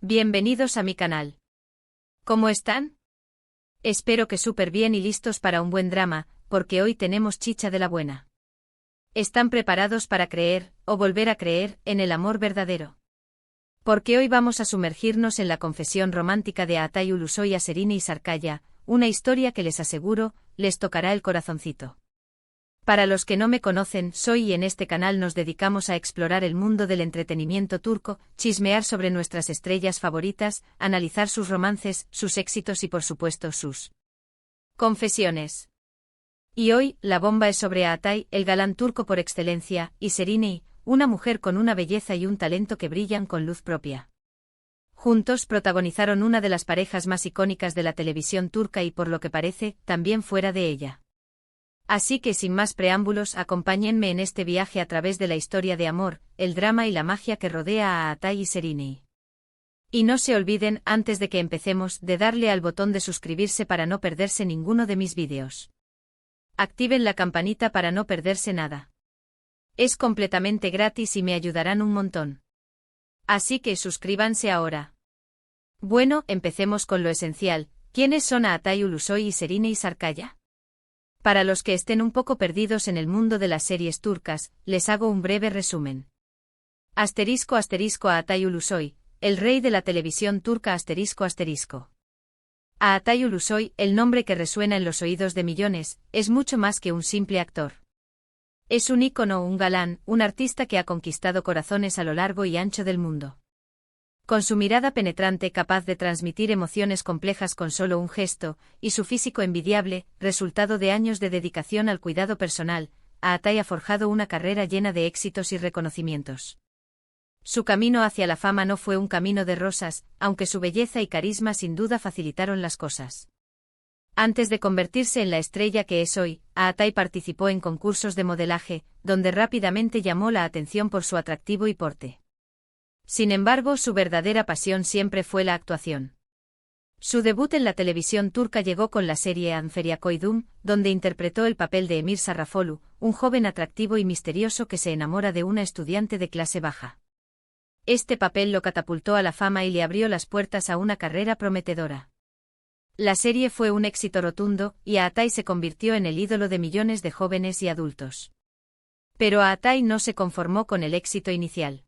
Bienvenidos a mi canal. ¿Cómo están? Espero que súper bien y listos para un buen drama, porque hoy tenemos chicha de la buena. ¿Están preparados para creer, o volver a creer, en el amor verdadero? Porque hoy vamos a sumergirnos en la confesión romántica de Aatay Ulusoy a Serine Sarkaya, una historia que les aseguro, les tocará el corazoncito. Para los que no me conocen, soy y en este canal nos dedicamos a explorar el mundo del entretenimiento turco, chismear sobre nuestras estrellas favoritas, analizar sus romances, sus éxitos y por supuesto sus confesiones. Y hoy, la bomba es sobre Aatay, el galán turco por excelencia, y Serine, una mujer con una belleza y un talento que brillan con luz propia. Juntos protagonizaron una de las parejas más icónicas de la televisión turca y por lo que parece, también fuera de ella. Así que sin más preámbulos, acompáñenme en este viaje a través de la historia de amor, el drama y la magia que rodea a Aatay y Serine. Y no se olviden, antes de que empecemos, de darle al botón de suscribirse para no perderse ninguno de mis vídeos. Activen la campanita para no perderse nada. Es completamente gratis y me ayudarán un montón. Así que suscríbanse ahora. Bueno, empecemos con lo esencial. ¿Quiénes son Aatay Ulusoy y Serine Sarkaya? Para los que estén un poco perdidos en el mundo de las series turcas, les hago un breve resumen. Aatay Ulusoy, el rey de la televisión turca Aatay Ulusoy, el nombre que resuena en los oídos de millones, es mucho más que un simple actor. Es un ícono, un galán, un artista que ha conquistado corazones a lo largo y ancho del mundo. Con su mirada penetrante capaz de transmitir emociones complejas con solo un gesto, y su físico envidiable, resultado de años de dedicación al cuidado personal, Aatay ha forjado una carrera llena de éxitos y reconocimientos. Su camino hacia la fama no fue un camino de rosas, aunque su belleza y carisma sin duda facilitaron las cosas. Antes de convertirse en la estrella que es hoy, Aatay participó en concursos de modelaje, donde rápidamente llamó la atención por su atractivo y porte. Sin embargo, su verdadera pasión siempre fue la actuación. Su debut en la televisión turca llegó con la serie Anferia Koydum, donde interpretó el papel de Emir Sarrafolu, un joven atractivo y misterioso que se enamora de una estudiante de clase baja. Este papel lo catapultó a la fama y le abrió las puertas a una carrera prometedora. La serie fue un éxito rotundo, y Aatay se convirtió en el ídolo de millones de jóvenes y adultos. Pero Aatay no se conformó con el éxito inicial.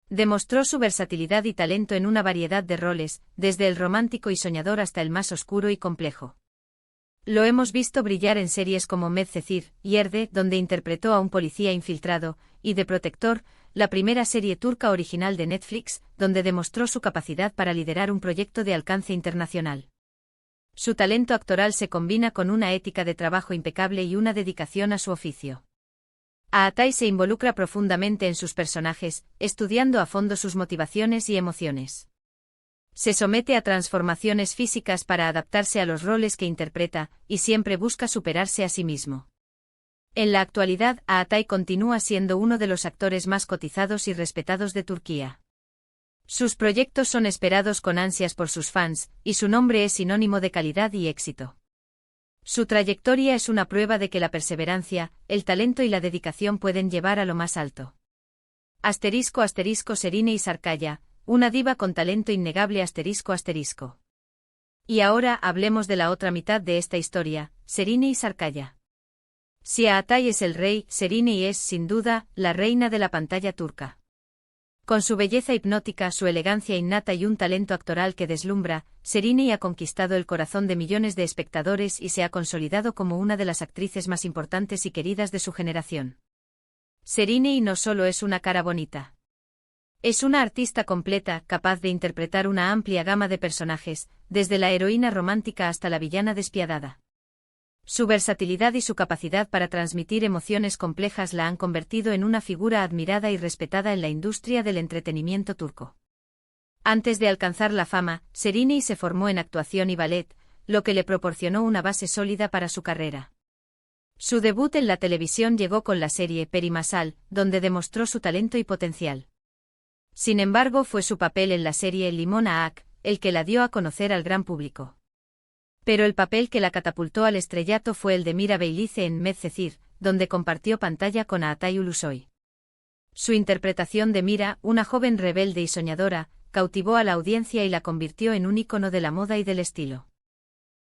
Demostró su versatilidad y talento en una variedad de roles, desde el romántico y soñador hasta el más oscuro y complejo. Lo hemos visto brillar en series como Medcezir, Yerde, donde interpretó a un policía infiltrado, y The Protector, la primera serie turca original de Netflix, donde demostró su capacidad para liderar un proyecto de alcance internacional. Su talento actoral se combina con una ética de trabajo impecable y una dedicación a su oficio. Aatay se involucra profundamente en sus personajes, estudiando a fondo sus motivaciones y emociones. Se somete a transformaciones físicas para adaptarse a los roles que interpreta, y siempre busca superarse a sí mismo. En la actualidad, Aatay continúa siendo uno de los actores más cotizados y respetados de Turquía. Sus proyectos son esperados con ansias por sus fans, y su nombre es sinónimo de calidad y éxito. Su trayectoria es una prueba de que la perseverancia, el talento y la dedicación pueden llevar a lo más alto. Serine Sarkaya, una diva con talento innegable Y ahora hablemos de la otra mitad de esta historia, Serine Sarkaya. Si Aatay es el rey, Serine es, sin duda, la reina de la pantalla turca. Con su belleza hipnótica, su elegancia innata y un talento actoral que deslumbra, Serine ha conquistado el corazón de millones de espectadores y se ha consolidado como una de las actrices más importantes y queridas de su generación. Serine no solo es una cara bonita. Es una artista completa, capaz de interpretar una amplia gama de personajes, desde la heroína romántica hasta la villana despiadada. Su versatilidad y su capacidad para transmitir emociones complejas la han convertido en una figura admirada y respetada en la industria del entretenimiento turco. Antes de alcanzar la fama, Serine se formó en actuación y ballet, lo que le proporcionó una base sólida para su carrera. Su debut en la televisión llegó con la serie Peri Masal, donde demostró su talento y potencial. Sin embargo, fue su papel en la serie Limon Aak el que la dio a conocer al gran público. Pero el papel que la catapultó al estrellato fue el de Mira Beylice en Medcezir, donde compartió pantalla con Aatay Ulusoy. Su interpretación de Mira, una joven rebelde y soñadora, cautivó a la audiencia y la convirtió en un ícono de la moda y del estilo.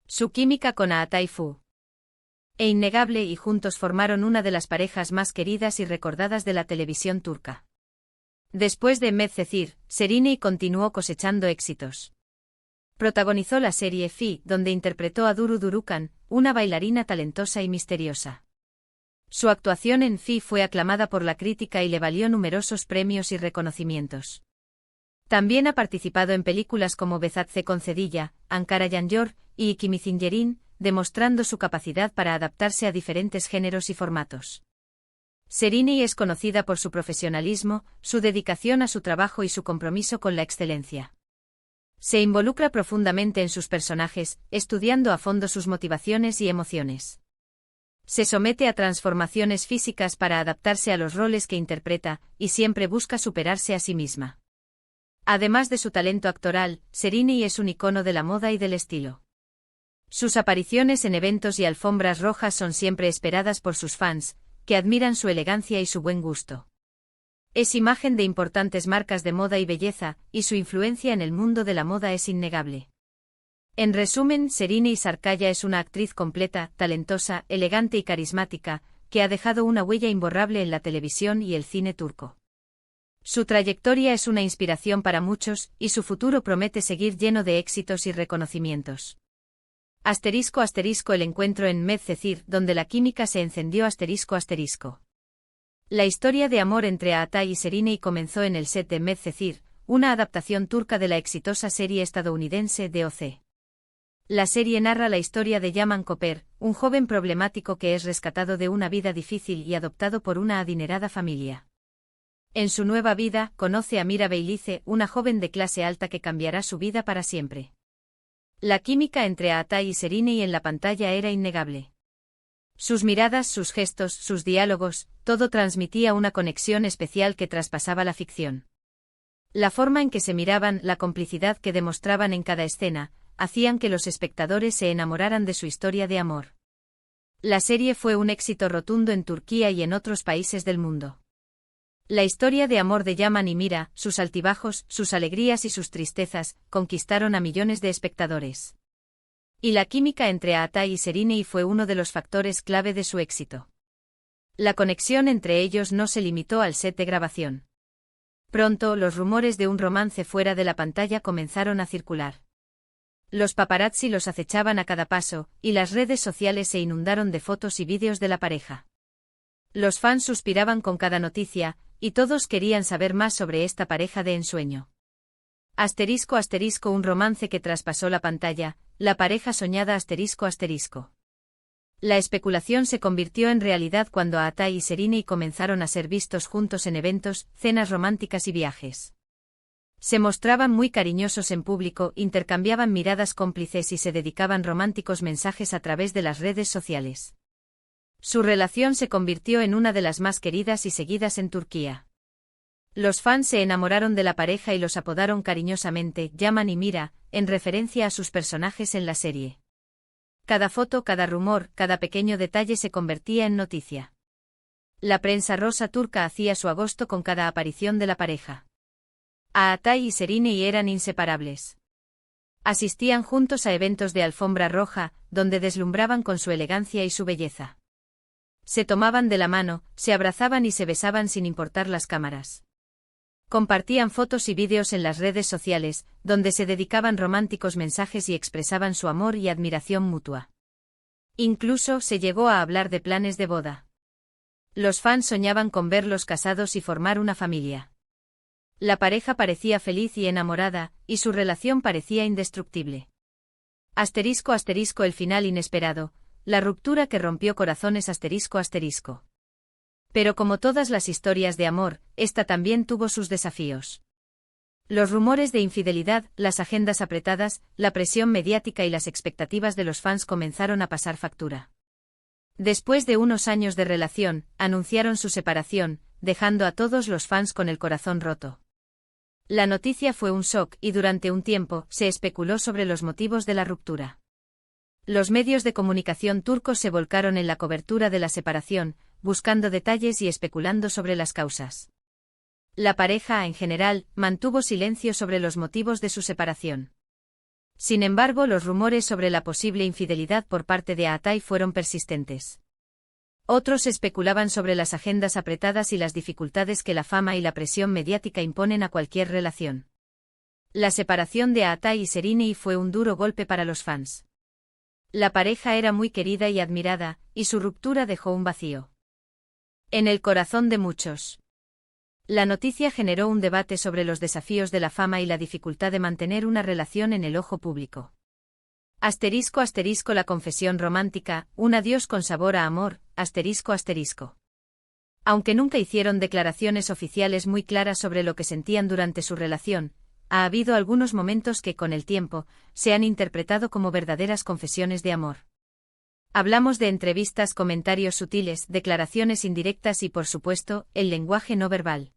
Su química con Atay fue innegable y juntos formaron una de las parejas más queridas y recordadas de la televisión turca. Después de Medcezir, Şeriney continuó cosechando éxitos. Protagonizó la serie Fi, donde interpretó a Duru Durukan, una bailarina talentosa y misteriosa. Su actuación en Fi fue aclamada por la crítica y le valió numerosos premios y reconocimientos. También ha participado en películas como Bezatze Concedilla, Ankara Yanyor y Ikimizingerin, demostrando su capacidad para adaptarse a diferentes géneros y formatos. Şeriney es conocida por su profesionalismo, su dedicación a su trabajo y su compromiso con la excelencia. Se involucra profundamente en sus personajes, estudiando a fondo sus motivaciones y emociones. Se somete a transformaciones físicas para adaptarse a los roles que interpreta, y siempre busca superarse a sí misma. Además de su talento actoral, Şeriney es un icono de la moda y del estilo. Sus apariciones en eventos y alfombras rojas son siempre esperadas por sus fans, que admiran su elegancia y su buen gusto. Es imagen de importantes marcas de moda y belleza, y su influencia en el mundo de la moda es innegable. En resumen, Şeriney Sarkaya es una actriz completa, talentosa, elegante y carismática, que ha dejado una huella imborrable en la televisión y el cine turco. Su trayectoria es una inspiración para muchos, y su futuro promete seguir lleno de éxitos y reconocimientos. *** El encuentro en Medcezir, donde la química se encendió ***. La historia de amor entre Atay y Şeriney comenzó en el set de Medcezir, una adaptación turca de la exitosa serie estadounidense DOC. La serie narra la historia de Yaman Koper, un joven problemático que es rescatado de una vida difícil y adoptado por una adinerada familia. En su nueva vida, conoce a Mira Beylice, una joven de clase alta que cambiará su vida para siempre. La química entre Atay y Şeriney en la pantalla era innegable. Sus miradas, sus gestos, sus diálogos, todo transmitía una conexión especial que traspasaba la ficción. La forma en que se miraban, la complicidad que demostraban en cada escena, hacían que los espectadores se enamoraran de su historia de amor. La serie fue un éxito rotundo en Turquía y en otros países del mundo. La historia de amor de Yaman y Mira, sus altibajos, sus alegrías y sus tristezas, conquistaron a millones de espectadores. Y la química entre Atay y Şeriney fue uno de los factores clave de su éxito. La conexión entre ellos no se limitó al set de grabación. Pronto, los rumores de un romance fuera de la pantalla comenzaron a circular. Los paparazzi los acechaban a cada paso, y las redes sociales se inundaron de fotos y vídeos de la pareja. Los fans suspiraban con cada noticia, y todos querían saber más sobre esta pareja de ensueño. *** Un romance que traspasó la pantalla, la pareja soñada ***. La especulación se convirtió en realidad cuando Atay y Şeriney comenzaron a ser vistos juntos en eventos, cenas románticas y viajes. Se mostraban muy cariñosos en público, intercambiaban miradas cómplices y se dedicaban románticos mensajes a través de las redes sociales. Su relación se convirtió en una de las más queridas y seguidas en Turquía. Los fans se enamoraron de la pareja y los apodaron cariñosamente Yaman y Mira, en referencia a sus personajes en la serie. Cada foto, cada rumor, cada pequeño detalle se convertía en noticia. La prensa rosa turca hacía su agosto con cada aparición de la pareja. Atay y Şeriney eran inseparables. Asistían juntos a eventos de alfombra roja, donde deslumbraban con su elegancia y su belleza. Se tomaban de la mano, se abrazaban y se besaban sin importar las cámaras. Compartían fotos y vídeos en las redes sociales, donde se dedicaban románticos mensajes y expresaban su amor y admiración mutua. Incluso se llegó a hablar de planes de boda. Los fans soñaban con verlos casados y formar una familia. La pareja parecía feliz y enamorada, y su relación parecía indestructible. ***, El final inesperado, la ruptura que rompió corazones ***. Pero como todas las historias de amor, esta también tuvo sus desafíos. Los rumores de infidelidad, las agendas apretadas, la presión mediática y las expectativas de los fans comenzaron a pasar factura. Después de unos años de relación, anunciaron su separación, dejando a todos los fans con el corazón roto. La noticia fue un shock y durante un tiempo se especuló sobre los motivos de la ruptura. Los medios de comunicación turcos se volcaron en la cobertura de la separación, buscando detalles y especulando sobre las causas. La pareja, en general, mantuvo silencio sobre los motivos de su separación. Sin embargo, los rumores sobre la posible infidelidad por parte de Atai fueron persistentes. Otros especulaban sobre las agendas apretadas y las dificultades que la fama y la presión mediática imponen a cualquier relación. La separación de Atai y Serrini fue un duro golpe para los fans. La pareja era muy querida y admirada, y su ruptura dejó un vacío en el corazón de muchos. La noticia generó un debate sobre los desafíos de la fama y la dificultad de mantener una relación en el ojo público. *** La confesión romántica, un adiós con sabor a amor, ***. Aunque nunca hicieron declaraciones oficiales muy claras sobre lo que sentían durante su relación, ha habido algunos momentos que, con el tiempo, se han interpretado como verdaderas confesiones de amor. Hablamos de entrevistas, comentarios sutiles, declaraciones indirectas y, por supuesto, el lenguaje no verbal.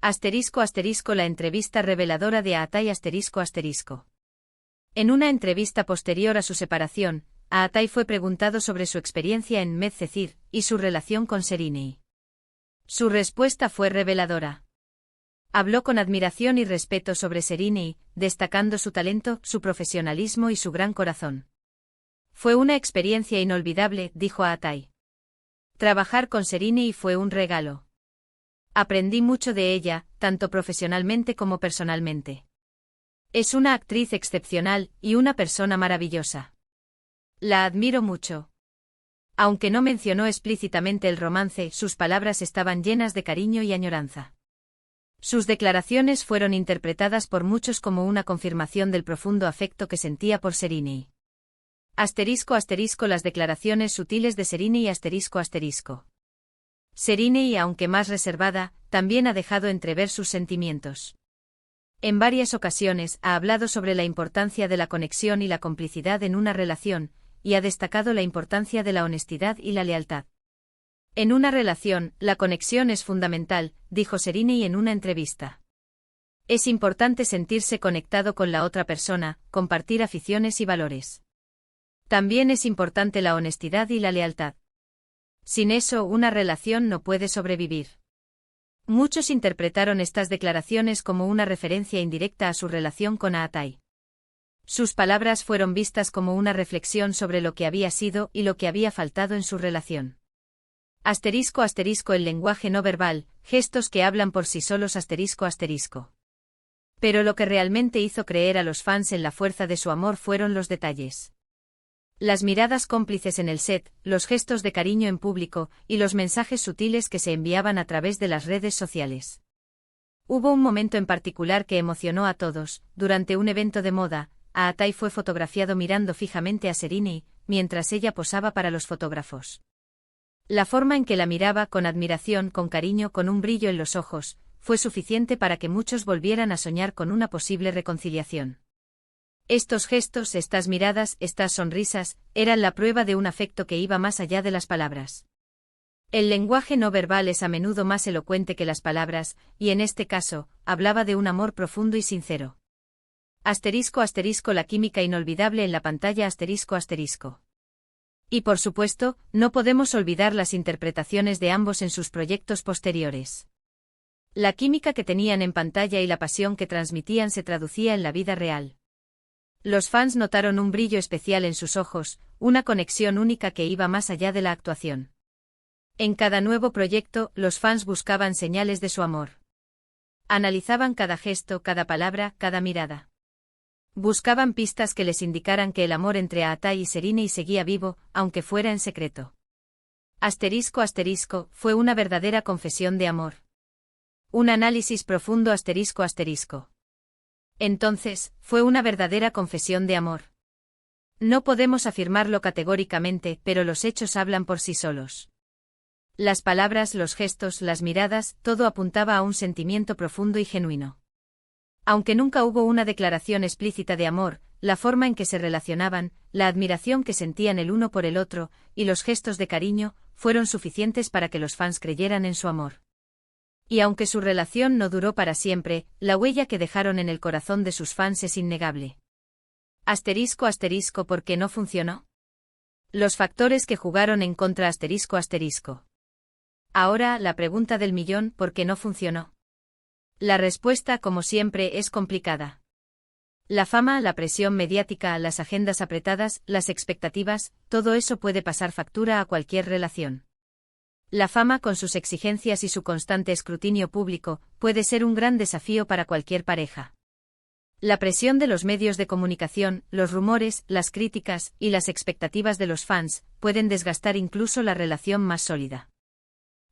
La entrevista reveladora de Atai ***. En una entrevista posterior a su separación, Atai fue preguntado sobre su experiencia en Medcezir y su relación con Serrini. Su respuesta fue reveladora. Habló con admiración y respeto sobre Serrini, destacando su talento, su profesionalismo y su gran corazón. Fue una experiencia inolvidable, dijo Atai. Trabajar con Serrini fue un regalo. Aprendí mucho de ella, tanto profesionalmente como personalmente. Es una actriz excepcional y una persona maravillosa. La admiro mucho. Aunque no mencionó explícitamente el romance, sus palabras estaban llenas de cariño y añoranza. Sus declaraciones fueron interpretadas por muchos como una confirmación del profundo afecto que sentía por Serrini. Las declaraciones sutiles de Serrini Serrini, aunque más reservada, también ha dejado entrever sus sentimientos. En varias ocasiones ha hablado sobre la importancia de la conexión y la complicidad en una relación, y ha destacado la importancia de la honestidad y la lealtad. En una relación, la conexión es fundamental, dijo Serrini en una entrevista. Es importante sentirse conectado con la otra persona, compartir aficiones y valores. También es importante la honestidad y la lealtad. Sin eso, una relación no puede sobrevivir. Muchos interpretaron estas declaraciones como una referencia indirecta a su relación con Atai. Sus palabras fueron vistas como una reflexión sobre lo que había sido y lo que había faltado en su relación. El lenguaje no verbal, gestos que hablan por sí solos Pero lo que realmente hizo creer a los fans en la fuerza de su amor fueron los detalles. Las miradas cómplices en el set, los gestos de cariño en público, y los mensajes sutiles que se enviaban a través de las redes sociales. Hubo un momento en particular que emocionó a todos. Durante un evento de moda, Atai fue fotografiado mirando fijamente a Serrini, mientras ella posaba para los fotógrafos. La forma en que la miraba, con admiración, con cariño, con un brillo en los ojos, fue suficiente para que muchos volvieran a soñar con una posible reconciliación. Estos gestos, estas miradas, estas sonrisas, eran la prueba de un afecto que iba más allá de las palabras. El lenguaje no verbal es a menudo más elocuente que las palabras, y en este caso, hablaba de un amor profundo y sincero. La química inolvidable en la pantalla Y por supuesto, no podemos olvidar las interpretaciones de ambos en sus proyectos posteriores. La química que tenían en pantalla y la pasión que transmitían se traducía en la vida real. Los fans notaron un brillo especial en sus ojos, una conexión única que iba más allá de la actuación. En cada nuevo proyecto, los fans buscaban señales de su amor. Analizaban cada gesto, cada palabra, cada mirada. Buscaban pistas que les indicaran que el amor entre Atai y Serrini seguía vivo, aunque fuera en secreto. Fue una verdadera confesión de amor. Un análisis profundo Entonces, fue una verdadera confesión de amor. No podemos afirmarlo categóricamente, pero los hechos hablan por sí solos. Las palabras, los gestos, las miradas, todo apuntaba a un sentimiento profundo y genuino. Aunque nunca hubo una declaración explícita de amor, la forma en que se relacionaban, la admiración que sentían el uno por el otro, y los gestos de cariño, fueron suficientes para que los fans creyeran en su amor. Y aunque su relación no duró para siempre, la huella que dejaron en el corazón de sus fans es innegable. ¿Por qué no funcionó? Los factores que jugaron en contra Ahora, la pregunta del millón, ¿por qué no funcionó? La respuesta, como siempre, es complicada. La fama, la presión mediática, las agendas apretadas, las expectativas, todo eso puede pasar factura a cualquier relación. La fama, con sus exigencias y su constante escrutinio público, puede ser un gran desafío para cualquier pareja. La presión de los medios de comunicación, los rumores, las críticas y las expectativas de los fans pueden desgastar incluso la relación más sólida.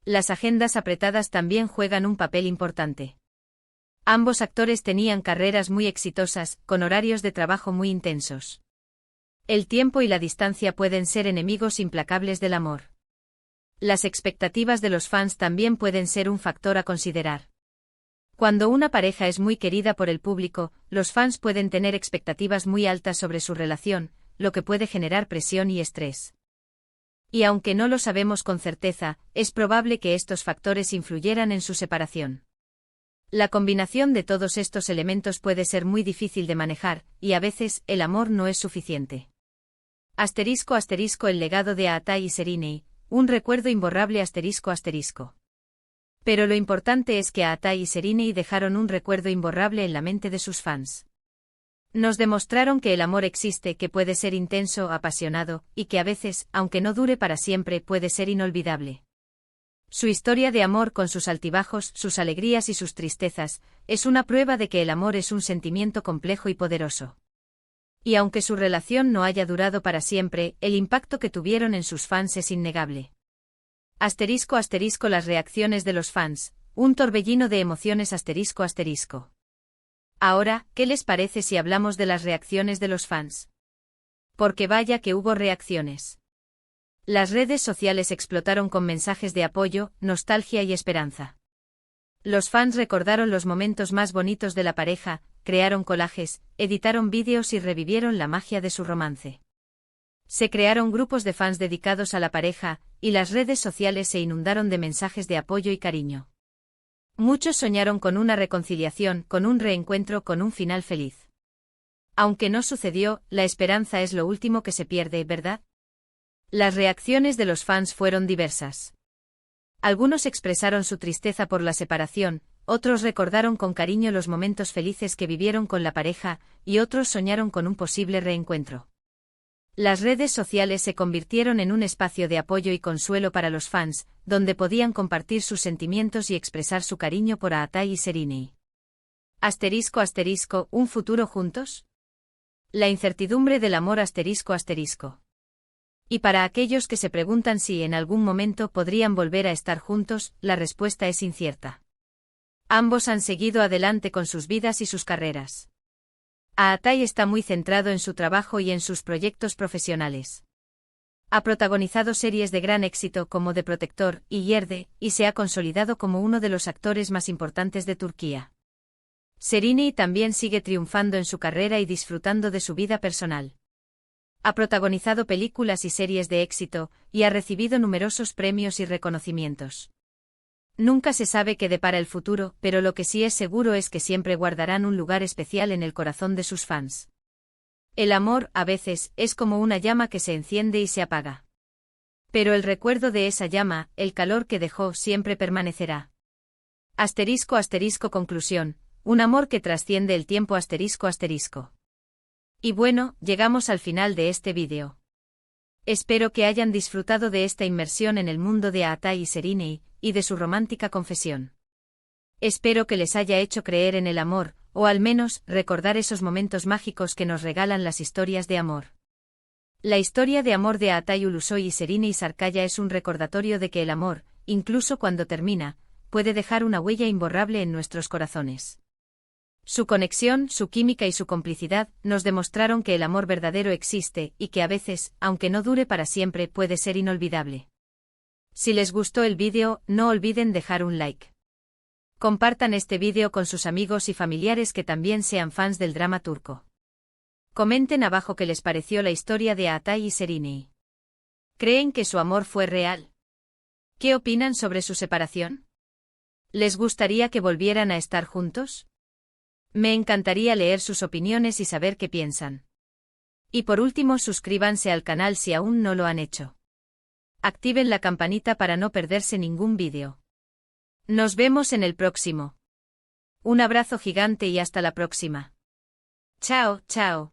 Las agendas apretadas también juegan un papel importante. Ambos actores tenían carreras muy exitosas, con horarios de trabajo muy intensos. El tiempo y la distancia pueden ser enemigos implacables del amor. Las expectativas de los fans también pueden ser un factor a considerar. Cuando una pareja es muy querida por el público, los fans pueden tener expectativas muy altas sobre su relación, lo que puede generar presión y estrés. Y aunque no lo sabemos con certeza, es probable que estos factores influyeran en su separación. La combinación de todos estos elementos puede ser muy difícil de manejar, y a veces, el amor no es suficiente. *** El legado de Aatai y Serinei, un recuerdo imborrable ***. Pero lo importante es que Aatai y Serinei dejaron un recuerdo imborrable en la mente de sus fans. Nos demostraron que el amor existe, que puede ser intenso, apasionado, y que a veces, aunque no dure para siempre, puede ser inolvidable. Su historia de amor, con sus altibajos, sus alegrías y sus tristezas, es una prueba de que el amor es un sentimiento complejo y poderoso. Y aunque su relación no haya durado para siempre, el impacto que tuvieron en sus fans es innegable. ***. Las reacciones de los fans, un torbellino de emociones ***. Ahora, ¿qué les parece si hablamos de las reacciones de los fans? Porque vaya que hubo reacciones. Las redes sociales explotaron con mensajes de apoyo, nostalgia y esperanza. Los fans recordaron los momentos más bonitos de la pareja, crearon collages, editaron vídeos y revivieron la magia de su romance. Se crearon grupos de fans dedicados a la pareja, y las redes sociales se inundaron de mensajes de apoyo y cariño. Muchos soñaron con una reconciliación, con un reencuentro, con un final feliz. Aunque no sucedió, la esperanza es lo último que se pierde, ¿verdad? Las reacciones de los fans fueron diversas. Algunos expresaron su tristeza por la separación, otros recordaron con cariño los momentos felices que vivieron con la pareja, y otros soñaron con un posible reencuentro. Las redes sociales se convirtieron en un espacio de apoyo y consuelo para los fans, donde podían compartir sus sentimientos y expresar su cariño por Aatai y Serinei. ***, ¿un futuro juntos? La incertidumbre del amor ***. Y para aquellos que se preguntan si en algún momento podrían volver a estar juntos, la respuesta es incierta. Ambos han seguido adelante con sus vidas y sus carreras. Aatai está muy centrado en su trabajo y en sus proyectos profesionales. Ha protagonizado series de gran éxito como The Protector y Yerde, y se ha consolidado como uno de los actores más importantes de Turquía. Serinei también sigue triunfando en su carrera y disfrutando de su vida personal. Ha protagonizado películas y series de éxito, y ha recibido numerosos premios y reconocimientos. Nunca se sabe qué depara el futuro, pero lo que sí es seguro es que siempre guardarán un lugar especial en el corazón de sus fans. El amor, a veces, es como una llama que se enciende y se apaga. Pero el recuerdo de esa llama, el calor que dejó, siempre permanecerá. ***. Conclusión. Un amor que trasciende el tiempo ***. Y bueno, llegamos al final de este vídeo. Espero que hayan disfrutado de esta inmersión en el mundo de Aatai y Serinei, y de su romántica confesión. Espero que les haya hecho creer en el amor, o al menos, recordar esos momentos mágicos que nos regalan las historias de amor. La historia de amor de Aatai Ulusoy y Serinei Sarkaya es un recordatorio de que el amor, incluso cuando termina, puede dejar una huella imborrable en nuestros corazones. Su conexión, su química y su complicidad nos demostraron que el amor verdadero existe y que a veces, aunque no dure para siempre, puede ser inolvidable. Si les gustó el vídeo, no olviden dejar un like. Compartan este vídeo con sus amigos y familiares que también sean fans del drama turco. Comenten abajo qué les pareció la historia de Aatai y Serinei. ¿Creen que su amor fue real? ¿Qué opinan sobre su separación? ¿Les gustaría que volvieran a estar juntos? Me encantaría leer sus opiniones y saber qué piensan. Y por último, suscríbanse al canal si aún no lo han hecho. Activen la campanita para no perderse ningún vídeo. Nos vemos en el próximo. Un abrazo gigante y hasta la próxima. Chao, chao.